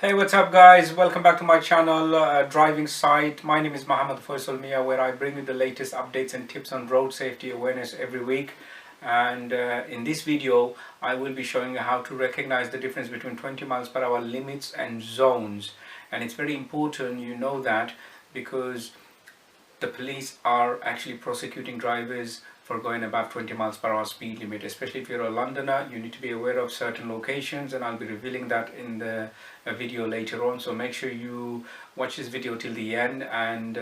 Hey, what's up guys? Welcome back to my channel, Driving Site. My name is Mohammed Faisal Mia, where I bring you the latest updates and tips on road safety awareness every week. And in this video, I will be showing you how to recognize the difference between 20 miles per hour limits and zones. And it's very important you know that, because the police are actually prosecuting drivers for going above 20 miles per hour speed limit. Especially if you're a Londoner, you need to be aware of certain locations, and I'll be revealing that in the video later on. So make sure you watch this video till the end. And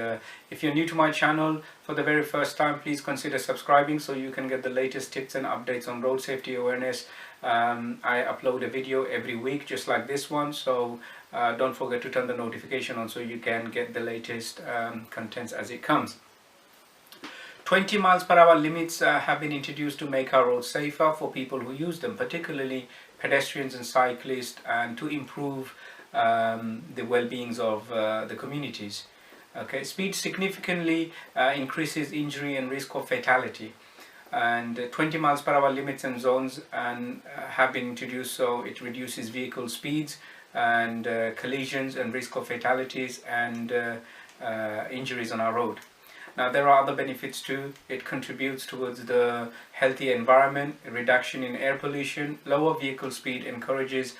if you're new to my channel for the very first time, please consider subscribing so you can get the latest tips and updates on road safety awareness. I upload a video every week just like this one, so don't forget to turn the notification on so you can get the latest contents as it comes. 20 miles per hour limits have been introduced to make our roads safer for people who use them, particularly pedestrians and cyclists, and to improve the well-beings of the communities. Okay, speed significantly increases injury and risk of fatality, and 20 miles per hour limits and zones have been introduced so it reduces vehicle speeds and collisions and risk of fatalities and injuries on our road. Now there are other benefits too. It contributes towards the healthy environment, a reduction in air pollution, lower vehicle speed encourages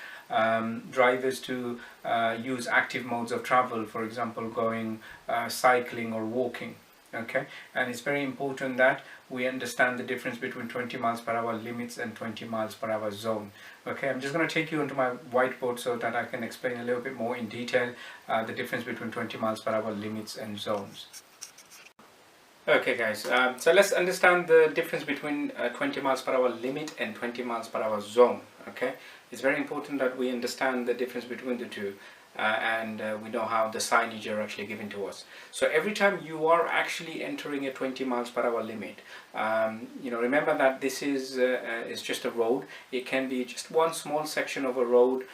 drivers to use active modes of travel, for example going cycling or walking. Okay, and it's very important that we understand the difference between 20 miles per hour limits and 20 miles per hour zone. Okay, I'm just going to take you onto my whiteboard so that I can explain a little bit more in detail the difference between 20 miles per hour limits and zones. Okay guys, so let's understand the difference between 20 miles per hour limit and 20 miles per hour zone. Okay, it's very important that we understand the difference between the two, and we know how the signage are actually given to us. So every time you are actually entering a 20 miles per hour limit, remember that this is just a road. It can be just one small section of a road,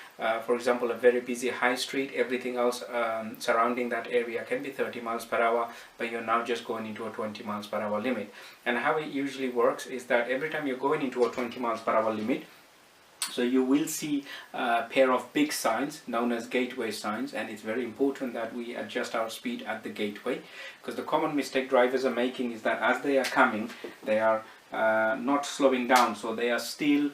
for example a very busy high street. Everything else surrounding that area can be 30 miles per hour, but you're now just going into a 20 miles per hour limit. And how it usually works is that every time you're going into a 20 miles per hour limit, so you will see a pair of big signs known as gateway signs, and it's very important that we adjust our speed at the gateway, because the common mistake drivers are making is that as they are coming, they are not slowing down, so they are still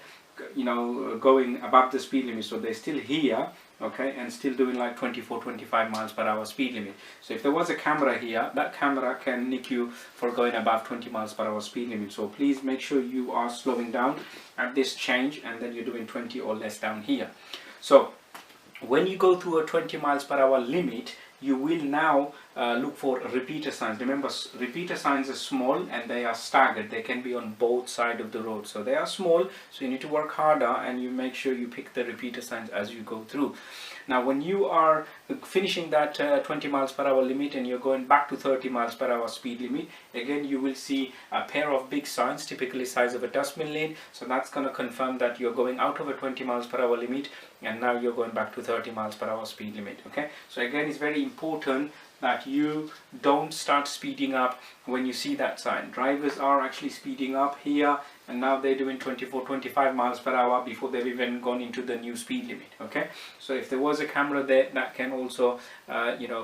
going above the speed limit, so they're still here, okay, and still doing like 24-25 miles per hour speed limit. So if there was a camera here, that camera can nick you for going above 20 miles per hour speed limit. So please make sure you are slowing down at this change, and then you're doing 20 or less down here. So when you go through a 20 miles per hour limit, you will now look for repeater signs. Remember, repeater signs are small and they are staggered. They can be on both sides of the road. So they are small, so you need to work harder, and you make sure you pick the repeater signs as you go through. Now when you are finishing that 20 miles per hour limit and you're going back to 30 miles per hour speed limit, again you will see a pair of big signs, typically size of a dustbin lane. So that's going to confirm that you're going out of a 20 miles per hour limit, and now you're going back to 30 miles per hour speed limit. Okay, so again it's very important that you don't start speeding up when you see that sign. Drivers are actually speeding up here, and now they're doing 24-25 miles per hour before they've even gone into the new speed limit. Okay, so if there was a camera there, that can also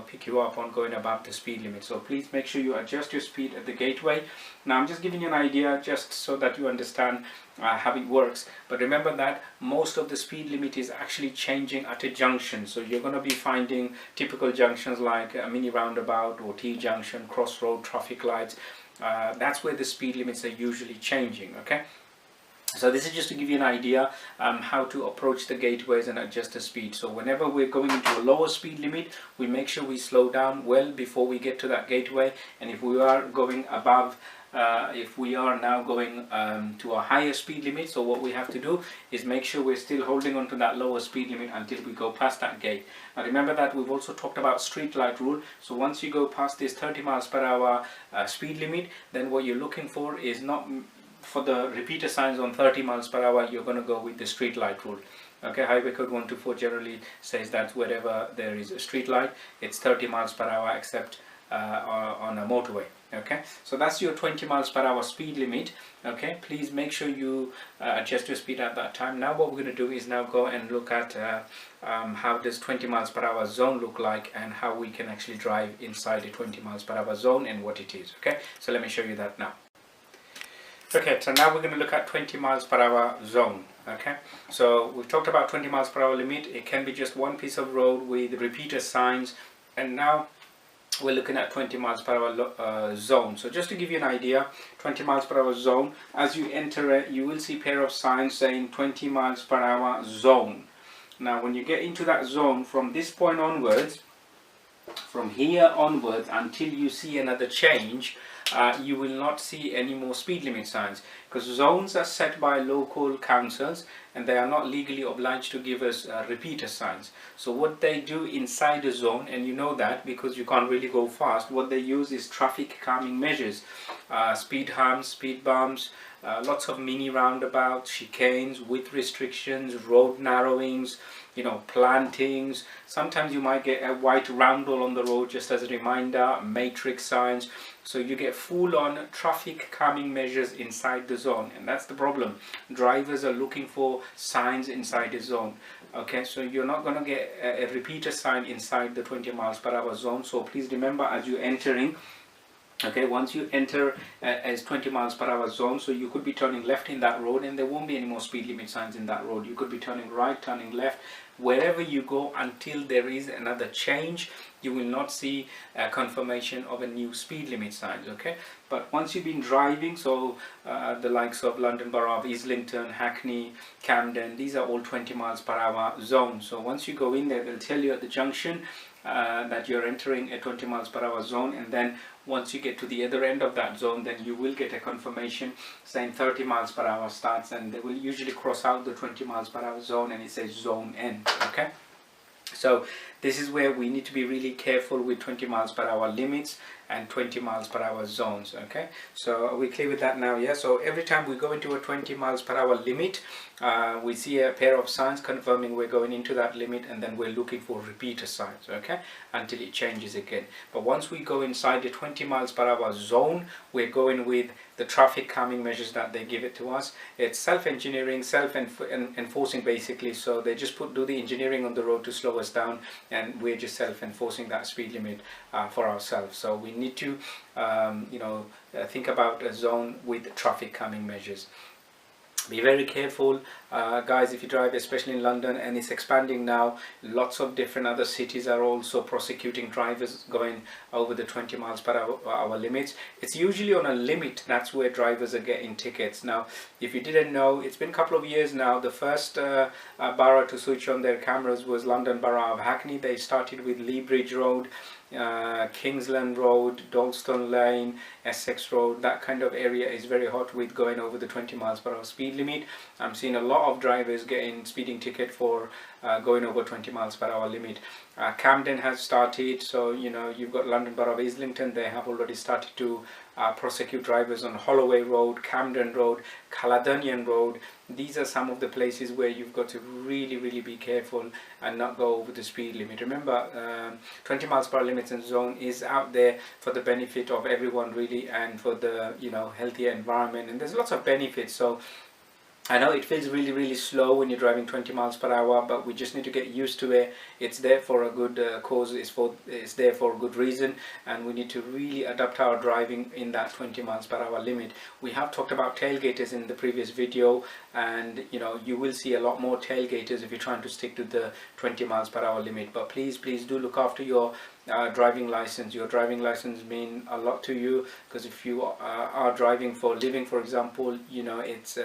pick you up on going above the speed limit. So please make sure you adjust your speed at the gateway. Now I'm just giving you an idea just so that you understand how it works, but remember that most of the speed limit is actually changing at a junction. So you're going to be finding typical junctions like a mini roundabout or T-junction, crossroad, traffic lights. That's where the speed limits are usually changing. Okay, so this is just to give you an idea how to approach the gateways and adjust the speed. So whenever we're going into a lower speed limit, we make sure we slow down well before we get to that gateway. And if we are going above, if we are now going to a higher speed limit, so what we have to do is make sure we're still holding on to that lower speed limit until we go past that gate. Now remember that we've also talked about street light rule. So once you go past this 30 miles per hour speed limit, then what you're looking for is not for the repeater signs on 30 miles per hour, you're going to go with the street light rule. Okay, Highway Code 124 generally says that wherever there is a street light, it's 30 miles per hour, except on a motorway. Okay, so that's your 20 miles per hour speed limit. Okay, please make sure you adjust your speed at that time. Now what we're going to do is now go and look at how does 20 miles per hour zone look like, and how we can actually drive inside a 20 miles per hour zone and what it is. Okay, so let me show you that now. Okay, so now we're going to look at 20 miles per hour zone. Okay, so we've talked about 20 miles per hour limit. It can be just one piece of road with repeater signs, and now we're looking at 20 miles per hour zone. So just to give you an idea, 20 miles per hour zone, as you enter it, you will see a pair of signs saying 20 miles per hour zone. Now when you get into that zone, from this point onwards, from here onwards until you see another change, you will not see any more speed limit signs, because zones are set by local councils and they are not legally obliged to give us repeater signs. So what they do inside the zone, and you know that because you can't really go fast, what they use is traffic calming measures, speed humps, speed bumps, lots of mini roundabouts, chicanes, width restrictions, road narrowings, you know, plantings. Sometimes you might get a white roundel on the road just as a reminder, matrix signs. So you get full-on traffic calming measures inside the zone, and that's the problem. Drivers are looking for signs inside the zone. Okay, so you're not going to get a repeater sign inside the 20 miles per hour zone. So please remember, as you're entering, okay, once you enter as 20 miles per hour zone, so you could be turning left in that road and there won't be any more speed limit signs in that road. You could be turning right, turning left, wherever you go until there is another change. You will not see a confirmation of a new speed limit signs. Okay, but once you've been driving, so the likes of London Borough of Islington, Hackney, Camden, these are all 20 miles per hour zones. So once you go in there, they'll tell you at the junction that you're entering a 20 miles per hour zone, and then once you get to the other end of that zone, then you will get a confirmation saying 30 miles per hour starts, and they will usually cross out the 20 miles per hour zone and it says zone end. Okay, so this is where we need to be really careful with 20 miles per hour limits and 20 miles per hour zones. Okay, so are we clear with that now? Yeah, so every time we go into a 20 miles per hour limit, we see a pair of signs confirming we're going into that limit, and then we're looking for repeater signs, okay, until it changes again. But once we go inside the 20 miles per hour zone, we're going with the traffic calming measures that they give it to us. It's self-engineering, self-enforcing basically. So they just do the engineering on the road to slow us down, and we're just self-enforcing that speed limit for ourselves. So we need to think about a zone with traffic calming measures. Be very careful, guys, if you drive, especially in London, and it's expanding now. Lots of different other cities are also prosecuting drivers going over the 20 miles per hour limits. It's usually on a limit, that's where drivers are getting tickets. Now, if you didn't know, it's been a couple of years now. The first borough to switch on their cameras was London Borough of Hackney. They started with Lea Bridge Road, Kingsland Road, Dalston Lane, Essex Road. That kind of area is very hot with going over the 20 miles per hour speed limit. I'm seeing a lot of drivers getting speeding ticket for going over 20 miles per hour limit. Camden has started, so you know, you've got London Borough of Islington. They have already started to prosecute drivers on Holloway Road, Camden Road, Caledonian Road. These are some of the places where you've got to really be careful and not go over the speed limit. Remember, 20 miles per hour limits and zone is out there for the benefit of everyone really, and for the, you know, healthier environment, and there's lots of benefits. So I know it feels really slow when you're driving 20 miles per hour, but we just need to get used to it. It's there for a good cause, it's there for a good reason, and we need to really adapt our driving in that 20 miles per hour limit. We have talked about tailgaters in the previous video, and you know, you will see a lot more tailgaters if you're trying to stick to the 20 miles per hour limit. But please do look after your driving license. Your driving license mean a lot to you, because if you are driving for a living, for example, you know, it's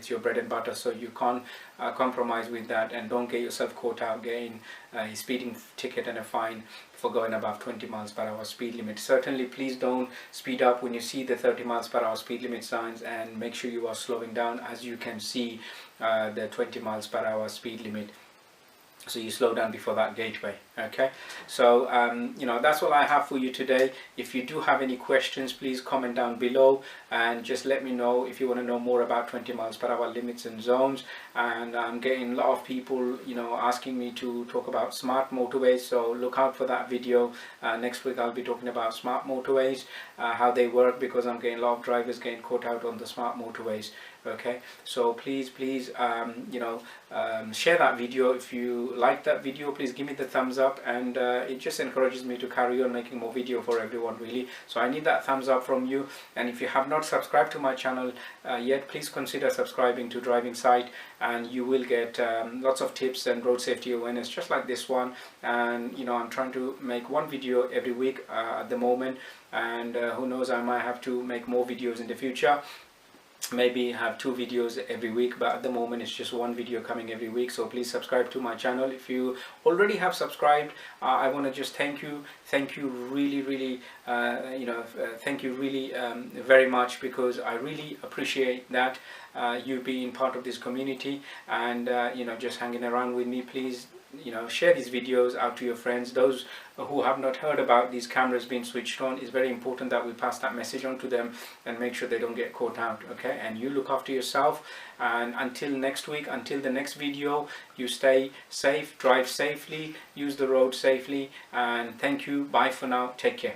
your bread and butter, so you can't compromise with that, and don't get yourself caught out getting a speeding ticket and a fine for going above 20 miles per hour speed limit. Certainly please don't speed up when you see the 30 miles per hour speed limit signs, and make sure you are slowing down as you can see the 20 miles per hour speed limit, so you slow down before that gateway. Okay, so that's all I have for you today. If you do have any questions, please comment down below and just let me know if you want to know more about 20 miles per hour limits and zones. And I'm getting a lot of people asking me to talk about smart motorways, so look out for that video. Next week I'll be talking about smart motorways, how they work, because I'm getting a lot of drivers getting caught out on the smart motorways. Okay, so please share that video. If you like that video, please give me the thumbs up, and it just encourages me to carry on making more video for everyone, really. So I need that thumbs up from you. And if you have not subscribed to my channel yet, please consider subscribing to Driving Sight, and you will get lots of tips and road safety awareness just like this one. And I'm trying to make one video every week at the moment, and who knows, I might have to make more videos in the future. Maybe have 2 videos every week, but at the moment it's just 1 video coming every week. So please subscribe to my channel. If you already have subscribed, I want to just thank you really, thank you really very much, because I really appreciate that you being part of this community and just hanging around with me. Please share these videos out to your friends. Those who have not heard about these cameras being switched on, is very important that we pass that message on to them and make sure they don't get caught out. Okay, and you look after yourself, and until next week, until the next video, you stay safe, drive safely, use the road safely, and thank you. Bye for now. Take care.